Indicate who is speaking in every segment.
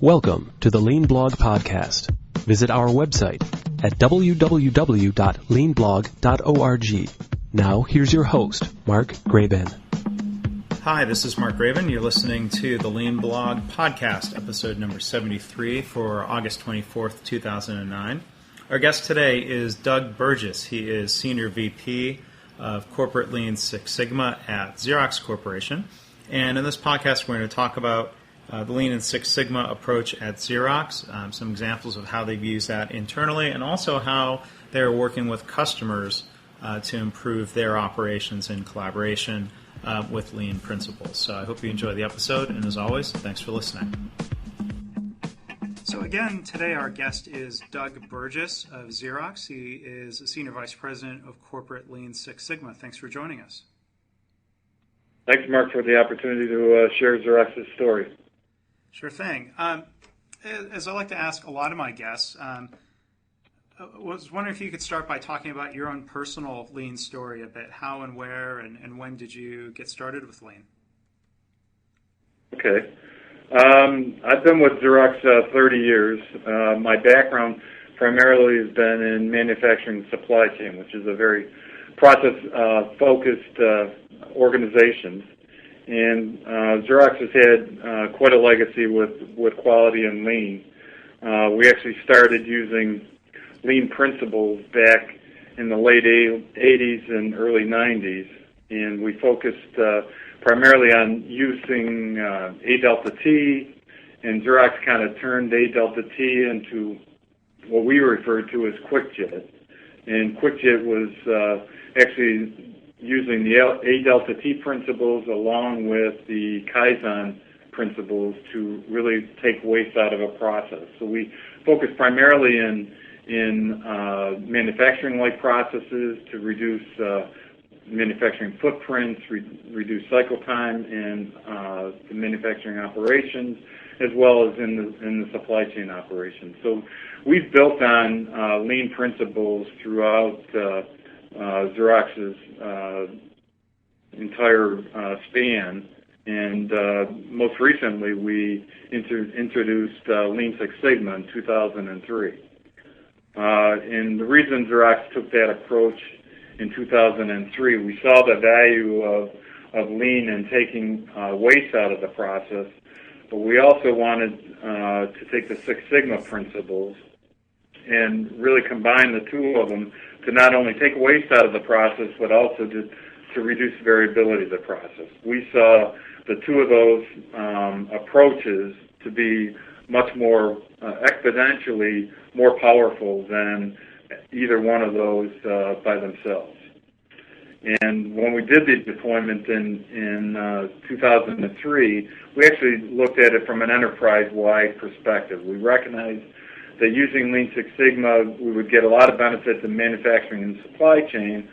Speaker 1: Welcome to the Lean Blog Podcast. Visit our website at www.leanblog.org. Now, here's your host, Mark Graban.
Speaker 2: Hi, this is Mark Graban. You're listening to the Lean Blog Podcast, episode number 73 for August 24th, 2009. Our guest today is Doug Burgess. He is Senior VP of Corporate Lean Six Sigma at Xerox Corporation. And in this podcast, we're going to talk about the Lean and Six Sigma approach at Xerox, some examples of how they've used that internally, and also how they're working with customers to improve their operations in collaboration with Lean principles. So I hope you enjoy the episode, and as always, thanks for listening. So again, today our guest is Doug Burgess of Xerox. He is a Senior Vice President of Corporate Lean Six Sigma. Thanks for joining us.
Speaker 3: Thanks, Mark, for the opportunity to share Xerox's story.
Speaker 2: Sure thing. As I like to ask a lot of my guests, I was wondering if you could start by talking about your own personal Lean story a bit. How and where and when did you get started with Lean?
Speaker 3: Okay. I've been with Xerox 30 years. My background primarily has been in manufacturing supply chain, which is a very process-focused organization. And Xerox has had quite a legacy with quality and Lean. We actually started using Lean principles back in the late 80s and early 90s, and we focused primarily on using A delta T, and Xerox kind of turned A delta T into what we referred to as QuickJet. And QuickJet was actually using the A delta T principles along with the Kaizen principles to really take waste out of a process. So we focus primarily in manufacturing-like processes to reduce manufacturing footprints, reduce cycle time in the manufacturing operations, as well as in the supply chain operations. So we've built on Lean principles throughout Xerox's entire span, and most recently we introduced Lean Six Sigma in 2003. And the reason Xerox took that approach in 2003, we saw the value of Lean in taking waste out of the process, but we also wanted to take the Six Sigma principles and really combine the two of them to not only take waste out of the process, but also to reduce variability of the process. We saw the two of those approaches to be much more exponentially more powerful than either one of those by themselves. And when we did the deployment in 2003, we actually looked at it from an enterprise-wide perspective. We recognized that using Lean Six Sigma, we would get a lot of benefits in manufacturing and supply chain.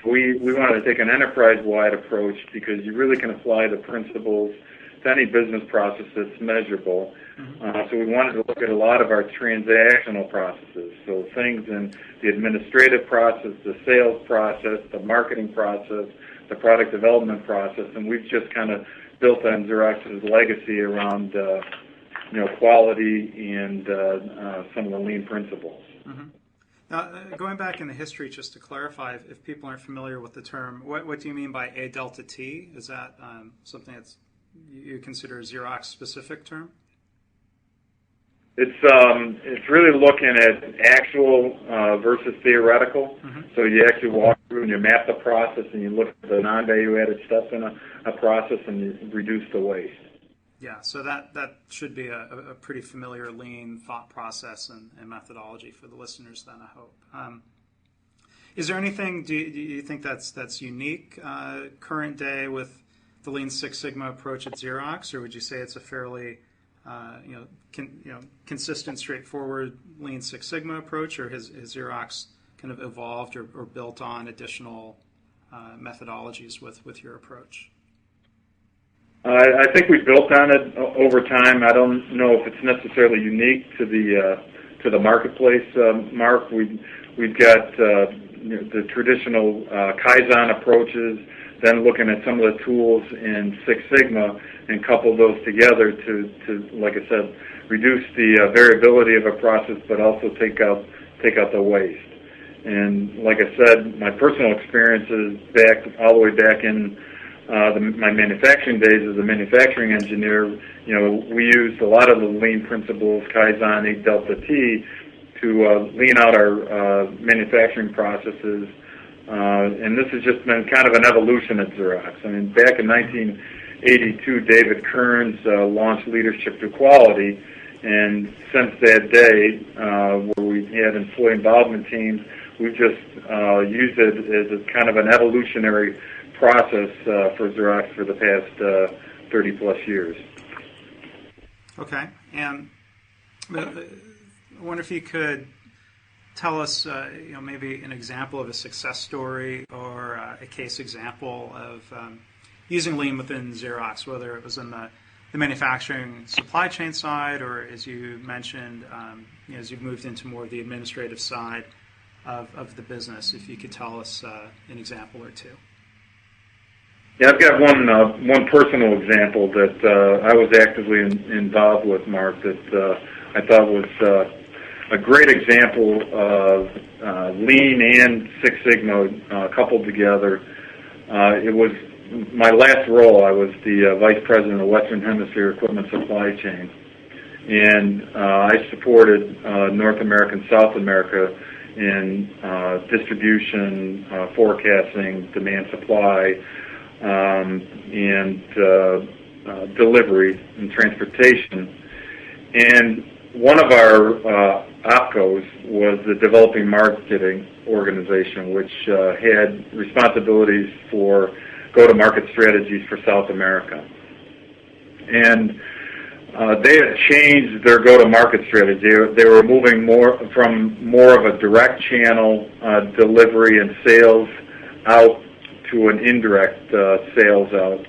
Speaker 3: We wanted to take an enterprise-wide approach because you really can apply the principles to any business process that's measurable. So we wanted to look at a lot of our transactional processes, so things in the administrative process, the sales process, the marketing process, the product development process, and we've just kind of built on Xerox's legacy around quality and some of the Lean principles.
Speaker 2: Mm-hmm. Now, going back in the history, just to clarify, if people aren't familiar with the term, what do you mean by A delta T? Is that something that's you consider a Xerox-specific term?
Speaker 3: It's really looking at actual versus theoretical. Mm-hmm. So you actually walk through and you map the process and you look at the non-value-added steps in a process and you reduce the waste.
Speaker 2: Yeah, so that should be a pretty familiar Lean thought process and methodology for the listeners then, I hope. Is there anything, do you think that's unique current day with the Lean Six Sigma approach at Xerox, or would you say it's a fairly consistent, straightforward Lean Six Sigma approach, or has Xerox kind of evolved or built on additional methodologies with your approach?
Speaker 3: I think we built on it over time. I don't know if it's necessarily unique to the marketplace, Mark. We've got the traditional Kaizen approaches then looking at some of the tools in Six Sigma and couple those together to like I said, reduce the variability of a process, but also take out the waste. And like I said, my personal experiences all the way back in my manufacturing days as a manufacturing engineer, we used a lot of the lean principles, Kaizen, 8 Delta T, to lean out our manufacturing processes. And this has just been kind of an evolution at Xerox. I mean, back in 1982, David Kearns launched Leadership Through Quality, and since that day, where we had employee involvement teams, we've just used it as a kind of an evolutionary process for Xerox for the past 30-plus years.
Speaker 2: Okay, and I wonder if you could tell us, maybe an example of a success story or a case example of using Lean within Xerox, whether it was in the manufacturing supply chain side, or as you mentioned, as you've moved into more of the administrative side of the business. If you could tell us an example or two.
Speaker 3: Yeah, I've got one personal example that I was actively involved with, Mark, that I thought was a great example of Lean and Six Sigma coupled together. It was my last role. I was the Vice President of Western Hemisphere Equipment Supply Chain, and I supported North America and South America in distribution, forecasting, demand supply, and delivery and transportation. And one of our OpCos was the developing marketing organization, which had responsibilities for go-to-market strategies for South America. And they had changed their go-to-market strategy. They were moving more of a direct channel delivery and sales out to an indirect sales out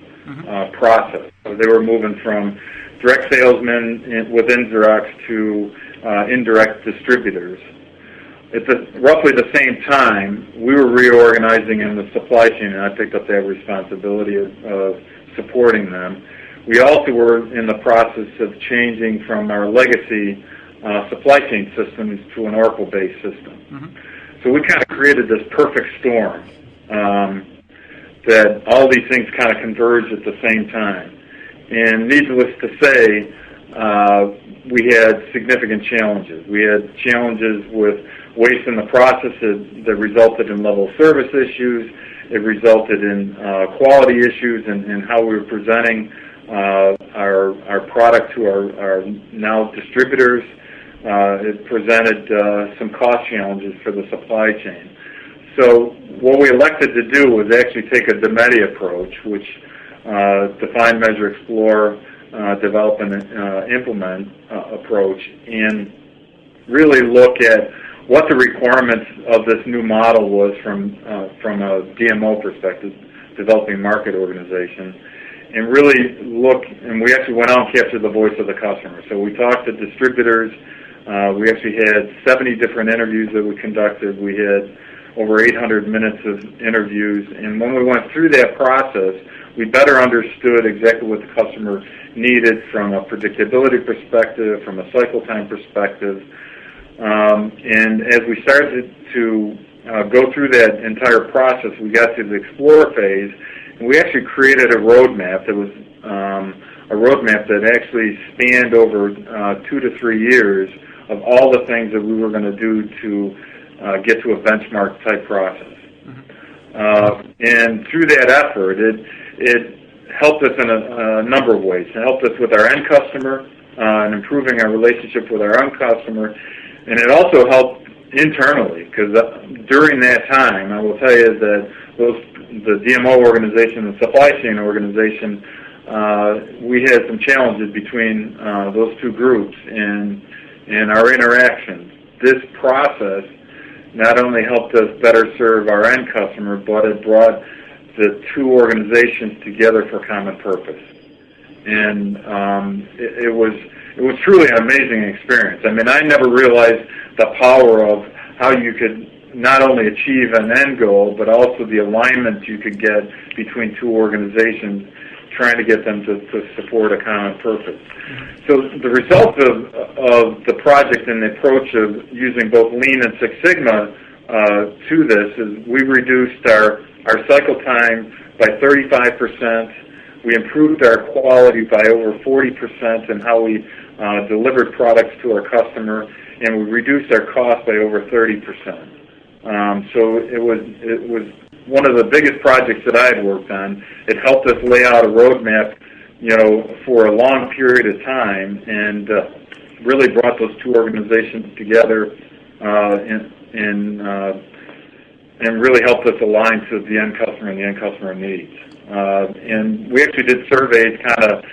Speaker 3: process. So they were moving from direct salesmen within Xerox to indirect distributors. At roughly the same time, we were reorganizing in the supply chain, and I picked up that responsibility of supporting them. We also were in the process of changing from our legacy supply chain systems to an Oracle-based system. So we kind of created this perfect storm that all these things kind of converged at the same time. And needless to say, we had significant challenges. We had challenges with waste in the process that resulted in level of service issues. It resulted in quality issues and how we were presenting our product to our now distributors. It presented some cost challenges for the supply chain. So what we elected to do was actually take a DMEDI approach, which define, measure, explore, develop, and implement approach, and really look at what the requirements of this new model was from a DMO perspective, developing market organization, and really look, and we actually went out and captured the voice of the customer. So we talked to distributors. We actually had 70 different interviews that we conducted. We had over 800 minutes of interviews, and when we went through that process, we better understood exactly what the customer needed from a predictability perspective, from a cycle time perspective. And as we started to go through that entire process, we got to the explore phase, and we actually created a roadmap that was a roadmap that actually spanned over 2 to 3 years of all the things that we were going to do to get to a benchmark type process. And through that effort, it helped us in a number of ways. It helped us with our end customer and improving our relationship with our own customer, and it also helped internally, because during that time, I will tell you that the DMO organization and supply chain organization, we had some challenges between those two groups and our interactions. This process not only helped us better serve our end customer, but it brought the two organizations together for common purpose. And it was truly an amazing experience. I mean, I never realized the power of how you could not only achieve an end goal, but also the alignment you could get between two organizations, trying to get them to support a common purpose. So the result of the project and the approach of using both Lean and Six Sigma to this is we reduced our cycle time by 35%. We improved our quality by over 40% in how we delivered products to our customer, and we reduced our cost by over 30%. So it was one of the biggest projects that I had worked on. It helped us lay out a roadmap, for a long period of time, and really brought those two organizations together, and really helped us align to the end customer and the end customer needs. And we actually did surveys kind of,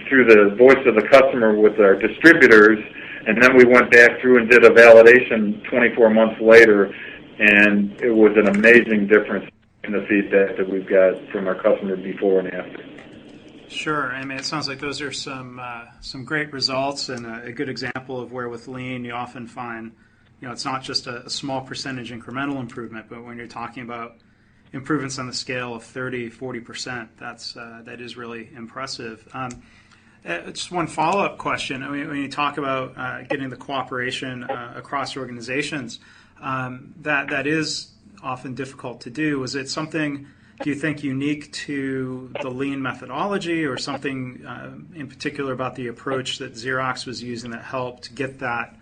Speaker 3: through the voice of the customer with our distributors, and then we went back through and did a validation 24 months later, and it was an amazing difference in the feedback that we've got from our customer before and after.
Speaker 2: Sure. I mean, it sounds like those are some great results and a good example of where with Lean you often find, it's not just a small percentage incremental improvement, but when you're talking about improvements on the scale of 30, 40%, that is really impressive. Just one follow-up question. I mean, when you talk about getting the cooperation across organizations, that is often difficult to do. Was it something, do you think, unique to the Lean methodology, or something in particular about the approach that Xerox was using that helped get that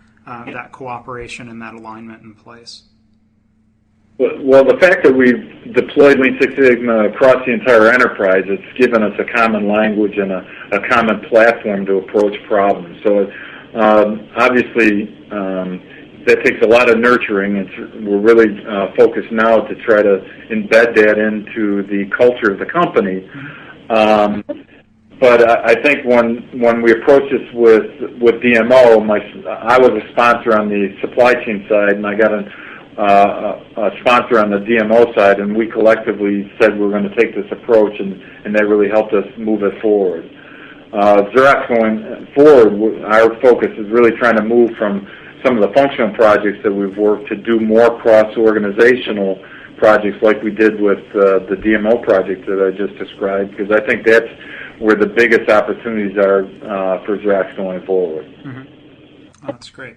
Speaker 2: cooperation and that alignment in place?
Speaker 3: Well, the fact that we've deployed Lean Six Sigma across the entire enterprise, it's given us a common language and a common platform to approach problems. So obviously that takes a lot of nurturing. We're really focused now to try to embed that into the culture of the company. But I think when we approached this with DMO, I was a sponsor on the supply chain side, and I got a sponsor on the DMO side, and we collectively said we're going to take this approach, and that really helped us move it forward. Xerox going forward, our focus is really trying to move from some of the functional projects that we've worked to do more cross-organizational projects like we did with the DMO project that I just described, because I think that's where the biggest opportunities are for Xerox going forward.
Speaker 2: Mm-hmm. Oh, that's great.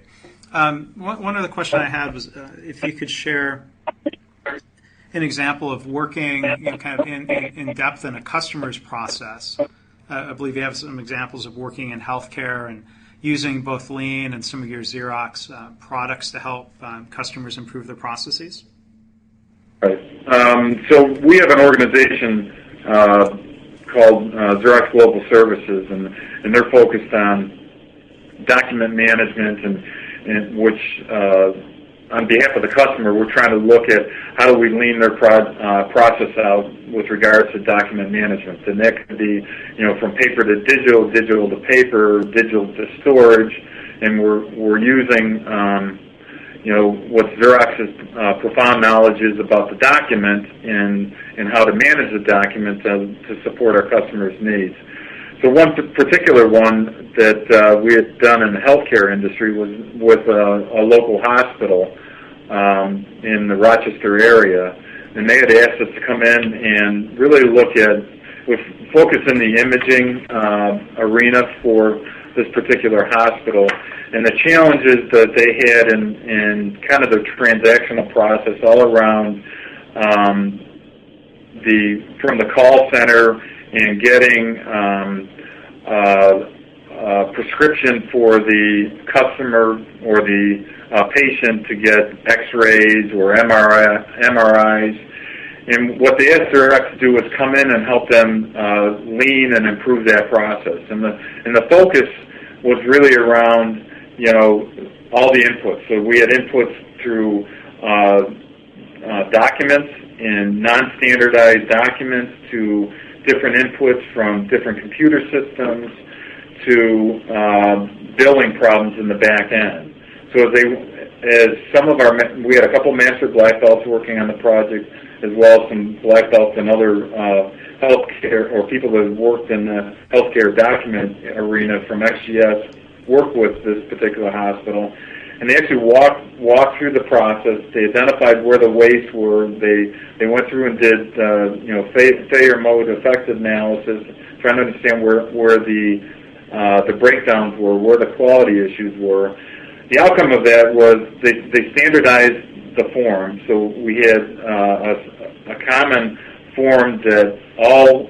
Speaker 2: One other question I had was if you could share an example of working kind of in depth in a customer's process. I believe you have some examples of working in healthcare and using both Lean and some of your Xerox products to help customers improve their processes.
Speaker 3: Right. So we have an organization called Xerox Global Services, and they're focused on document management, and which on behalf of the customer, we're trying to look at how do we lean their process out with regards to document management. And that could be, from paper to digital, digital to paper, digital to storage, and we're using, what Xerox's profound knowledge is about the document and how to manage the document to support our customers' needs. So one particular one that we had done in the healthcare industry was with a local hospital in the Rochester area, and they had asked us to come in and really look at, with focus in the imaging arena for this particular hospital, and the challenges that they had in kind of the transactional process all around from the call center and getting prescription for the customer or the patient to get X-rays or MRIs. And what they asked Xerox to do was come in and help them lean and improve that process. And the focus was really around, all the inputs. So we had inputs through documents and non-standardized documents to different inputs from different computer systems to billing problems in the back end. So we had a couple master black belts working on the project, as well as some black belts and other healthcare or people that have worked in the healthcare document arena from XGS work with this particular hospital. and they actually walked through the process. They identified where the wastes were. They went through and did failure mode effective analysis, trying to understand where the breakdowns were, where the quality issues were. The outcome of that was they standardized the form, so we had a common form that all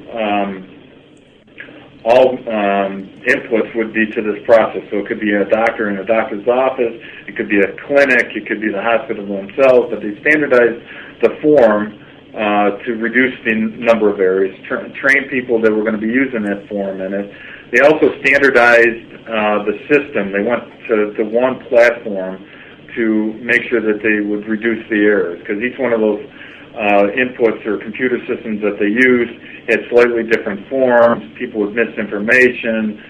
Speaker 3: inputs would be to this process. So it could be a doctor in a doctor's office, it could be a clinic, it could be the hospital themselves, but they standardized the form to reduce the number of areas, train people that were going to be using that form in it. They also standardized the system. They went to one platform to make sure that they would reduce the errors, because each one of those inputs or computer systems that they used had slightly different forms. People would miss information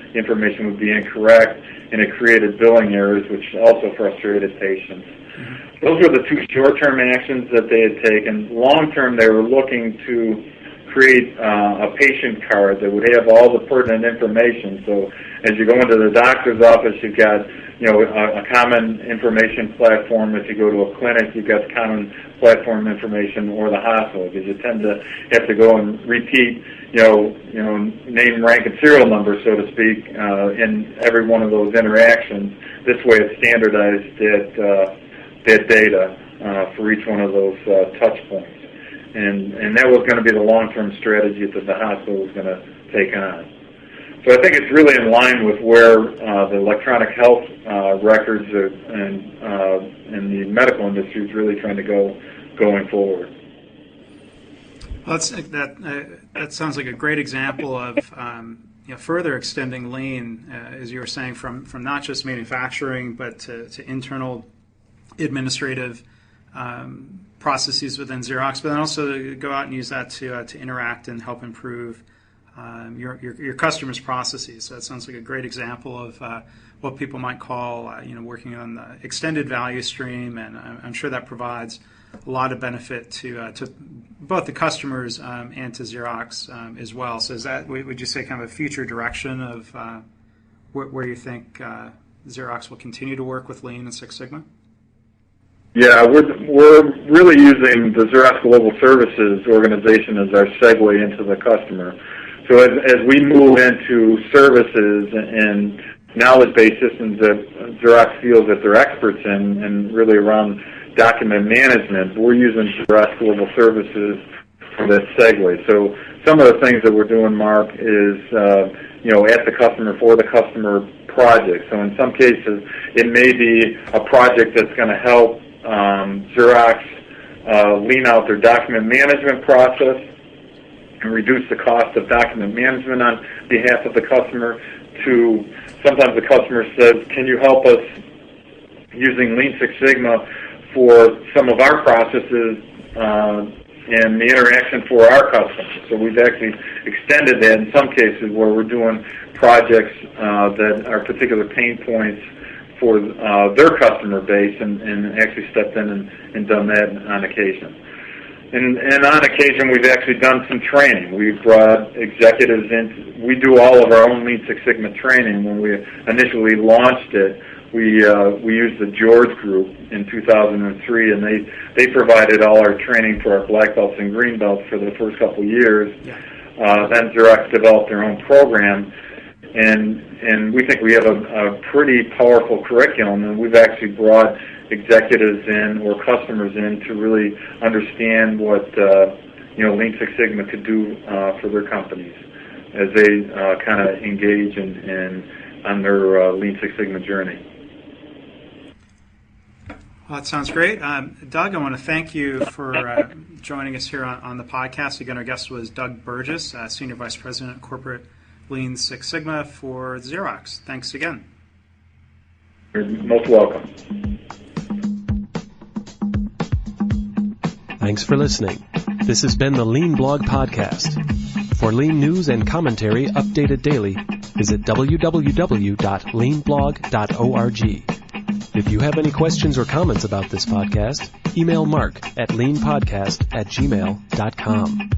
Speaker 3: would be incorrect, and it created billing errors, which also frustrated patients. Mm-hmm. Those were the two short-term actions that they had taken. Long-term, they were looking to create a patient card that would have all the pertinent information. So as you go into the doctor's office, you've got a common information platform. If you go to a clinic, you've got common platform information, or the hospital, because you tend to have to go and repeat, name, rank, and serial number, so to speak, in every one of those interactions. This way, it's standardized that data for each one of those touch points. And that was going to be the long-term strategy that the hospital was going to take on. So I think it's really in line with where the electronic health records and the medical industry is really trying to go going forward.
Speaker 2: Well, that sounds like a great example of further extending lean, as you were saying, from not just manufacturing but to internal administrative processes within Xerox, but then also go out and use that to interact and help improve your customers' processes. So it sounds like a great example of what people might call working on the extended value stream, and I'm sure that provides a lot of benefit to both the customers and to Xerox as well. So is that, would you say, kind of a future direction of where you think Xerox will continue to work with Lean and Six Sigma?
Speaker 3: Yeah, we're really using the Xerox Global Services organization as our segue into the customer. So as we move into services and knowledge-based systems that Xerox feels that they're experts in, and really around document management, we're using Xerox Global Services for that segue. So some of the things that we're doing, Mark, is at the customer, for the customer project. So in some cases, it may be a project that's going to help Xerox lean out their document management process and reduce the cost of document management on behalf of the customer, to sometimes the customer says, can you help us using Lean Six Sigma for some of our processes and the interaction for our customers. So we've actually extended that in some cases where we're doing projects that are particular pain points for their customer base, and actually stepped in and done that on occasion. And on occasion, we've actually done some training. We've brought executives in. We do all of our own Lean Six Sigma training. When we initially launched it, we used the George Group in 2003, and they provided all our training for our black belts and green belts for the first couple of years. Then Xerox developed their own program, and we think we have a pretty powerful curriculum, and we've actually brought executives in or customers in to really understand what Lean Six Sigma could do for their companies as they kind of engage on their Lean Six Sigma journey.
Speaker 2: Well, that sounds great. Doug, I want to thank you for joining us here on the podcast. Again, our guest was Doug Burgess, Senior Vice President, Corporate Lean Six Sigma for Xerox. Thanks again.
Speaker 3: You're most welcome.
Speaker 1: Thanks for listening. This has been the Lean Blog Podcast. For Lean news and commentary updated daily, visit www.leanblog.org. If you have any questions or comments about this podcast, email Mark at leanpodcast@gmail.com.